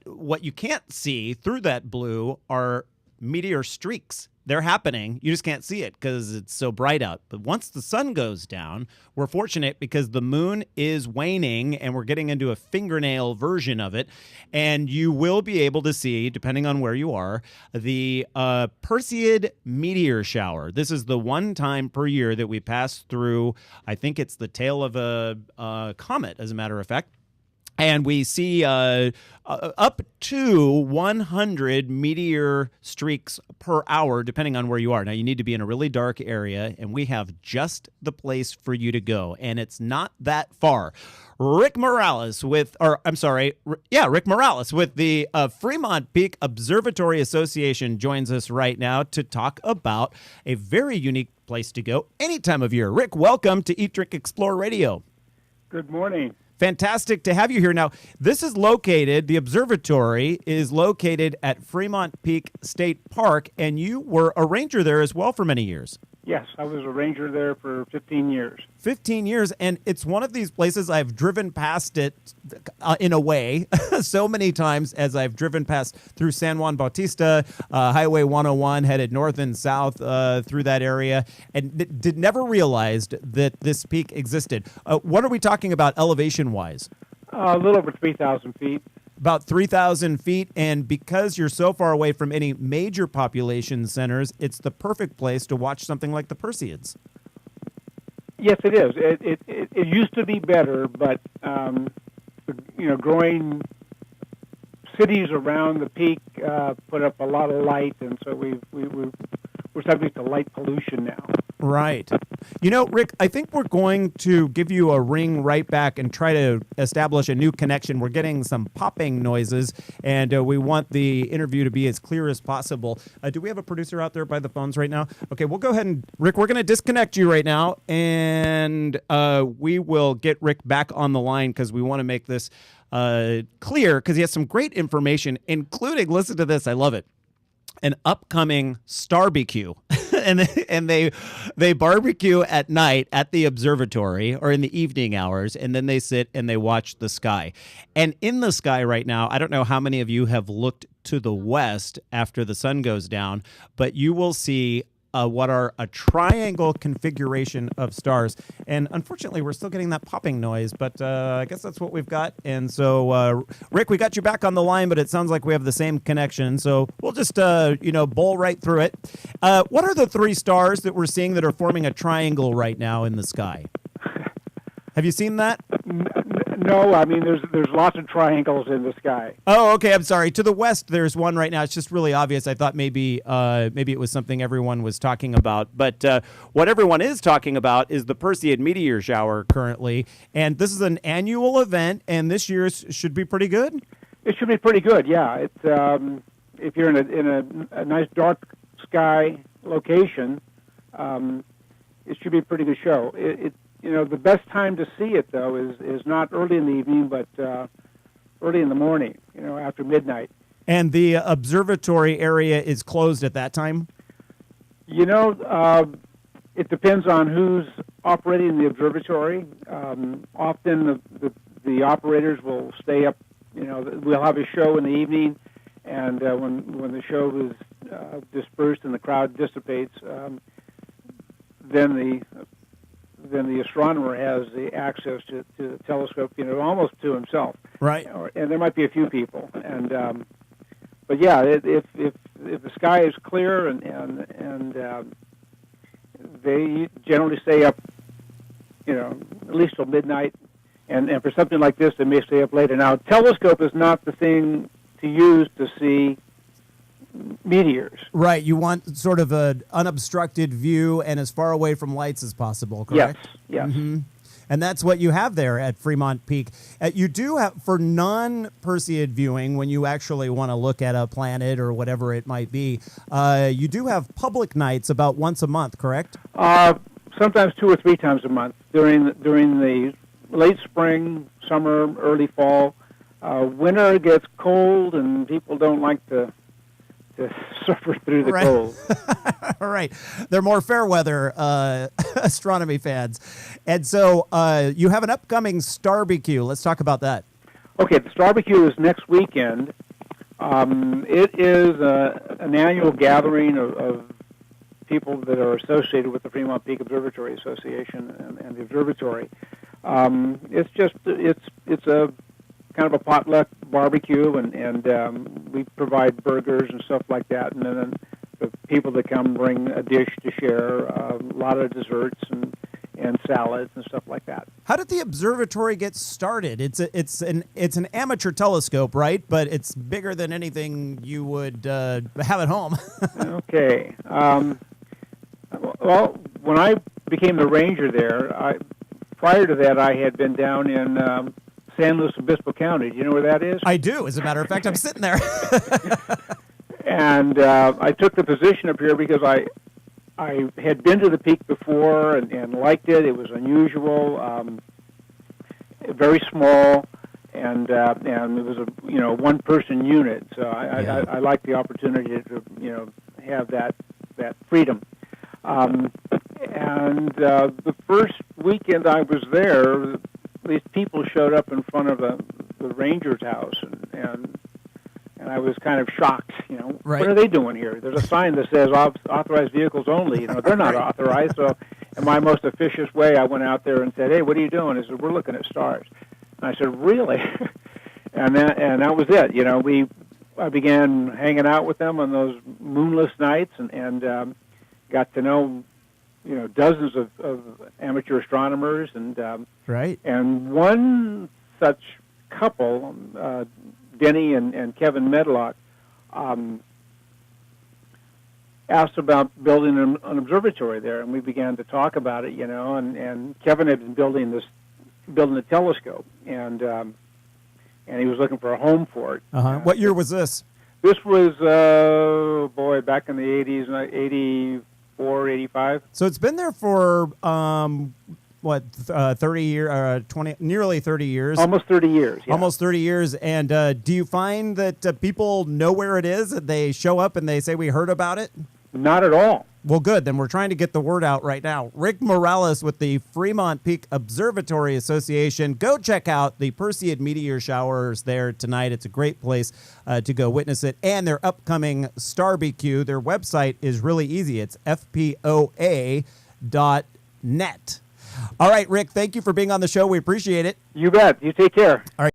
What you can't see through that blue are meteor streaks. They're happening. You just can't see it because it's so bright out. But once the sun goes down, we're fortunate because the moon is waning and we're getting into a fingernail version of it. And you will be able to see, depending on where you are, the Perseid meteor shower. This is the one time per year that we pass through, I think it's the tail of a comet, as a matter of fact. And we see up to 100 meteor streaks per hour, depending on where you are. Now, you need to be in a really dark area, and we have just the place for you to go. And it's not that far. Rick Morales with the Fremont Peak Observatory Association joins us right now to talk about a very unique place to go any time of year. Rick, welcome to Eat, Drink, Explore Radio. Good morning. Fantastic to have you here. Now, the observatory is located at Fremont Peak State Park, and you were a ranger there as well for many years. Yes, I was a ranger there for 15 years. 15 years, and it's one of these places I've driven past it in a way so many times as I've driven past through San Juan Bautista, Highway 101, headed north and south through that area, and never realized that this peak existed. What are we talking about elevation-wise? A little over 3,000 feet. About 3,000 feet, and because you're so far away from any major population centers, it's the perfect place to watch something like the Perseids. Yes, it is. It used to be better, but growing cities around the peak put up a lot of light, and so we're subject to light pollution now. Right. You know, Rick, I think we're going to give you a ring right back and try to establish a new connection. We're getting some popping noises, and we want the interview to be as clear as possible. Do we have a producer out there by the phones right now? Okay, we'll go ahead and, Rick, we're going to disconnect you right now, and we will get Rick back on the line because we want to make this clear because he has some great information, including, listen to this, I love it, an upcoming Starbecue. and they barbecue at night at the observatory or in the evening hours, and then they sit and they watch the sky. And in the sky right now, I don't know how many of you have looked to the west after the sun goes down, but you will see what are a triangle configuration of stars. And unfortunately, we're still getting that popping noise, but I guess that's what we've got. And so, Rick, we got you back on the line, but it sounds like we have the same connection. So we'll just, bowl right through it. What are the three stars that we're seeing that are forming a triangle right now in the sky? Have you seen that? No, I mean, there's lots of triangles in the sky. Oh, okay. I'm sorry. To the west, there's one right now. It's just really obvious. I thought maybe it was something everyone was talking about. But what everyone is talking about is the Perseid meteor shower currently. And this is an annual event, and this year's should be pretty good. It should be pretty good, yeah. It's if you're in a nice dark sky location, it should be a pretty good show. The best time to see it, though, is not early in the evening, but early in the morning, after midnight. And the observatory area is closed at that time? It depends on who's operating the observatory. Often the operators will stay up, we'll have a show in the evening, and when the show is dispersed and the crowd dissipates, then the astronomer has the access to the telescope, almost to himself. Right. And there might be a few people. And but yeah, if the sky is clear and they generally stay up, at least till midnight. And for something like this, they may stay up later. Now, telescope is not the thing to use to see meteors. Right. You want sort of an unobstructed view and as far away from lights as possible, correct? Yes. Mm-hmm. And that's what you have there at Fremont Peak. You do have, for non-Perseid viewing, when you actually want to look at a planet or whatever it might be, you do have public nights about once a month, correct? Sometimes 2 or 3 times a month during the late spring, summer, early fall. Winter gets cold and people don't like to suffer through the cold. All right. They're more fair weather astronomy fans. And so you have an upcoming Starbecue. Let's talk about that. Okay, the Starbecue is next weekend. It is an annual gathering of people that are associated with the Fremont Peak Observatory Association and the observatory. It's a kind of a potluck barbecue, and we provide burgers and stuff like that, and then the people that come bring a dish to share, a lot of desserts and salads and stuff like that. How did the observatory get started? It's an amateur telescope, right? But it's bigger than anything you would have at home. Okay. Well, when I became the ranger there, prior to that, I had been down in San Luis Obispo County. Do you know where that is? I do. As a matter of fact, I'm sitting there. And I took the position up here because I had been to the peak before and liked it. It was unusual, very small, and it was a one-person unit. So I liked the opportunity to have that freedom. And the first weekend I was there, these people showed up in front of the ranger's house, and I was kind of shocked. Right. What are they doing here? There's a sign that says authorized vehicles only. They're not authorized. So, in my most officious way, I went out there and said, "Hey, what are you doing?" He said, "We're looking at stars." And I said, "Really?" and that was it. I began hanging out with them on those moonless nights, and got to know dozens of amateur astronomers, and right. And one such couple, Denny and Kevin Medlock, asked about building an observatory there, and we began to talk about it, and Kevin had been building a telescope, and he was looking for a home for it. What year was this? This was, back in the 80s, 84, 85. So it's been there for, 30 years, 20, nearly 30 years. Almost 30 years, yeah. Almost 30 years. And do you find that people know where it is? They show up and they say, we heard about it? Not at all. Well, good. Then we're trying to get the word out right now. Rick Morales with the Fremont Peak Observatory Association. Go check out the Perseid meteor showers there tonight. It's a great place to go witness it. And their upcoming Starbecue. Their website is really easy. It's fpoa.net. All right, Rick, thank you for being on the show. We appreciate it. You bet. You take care. All right.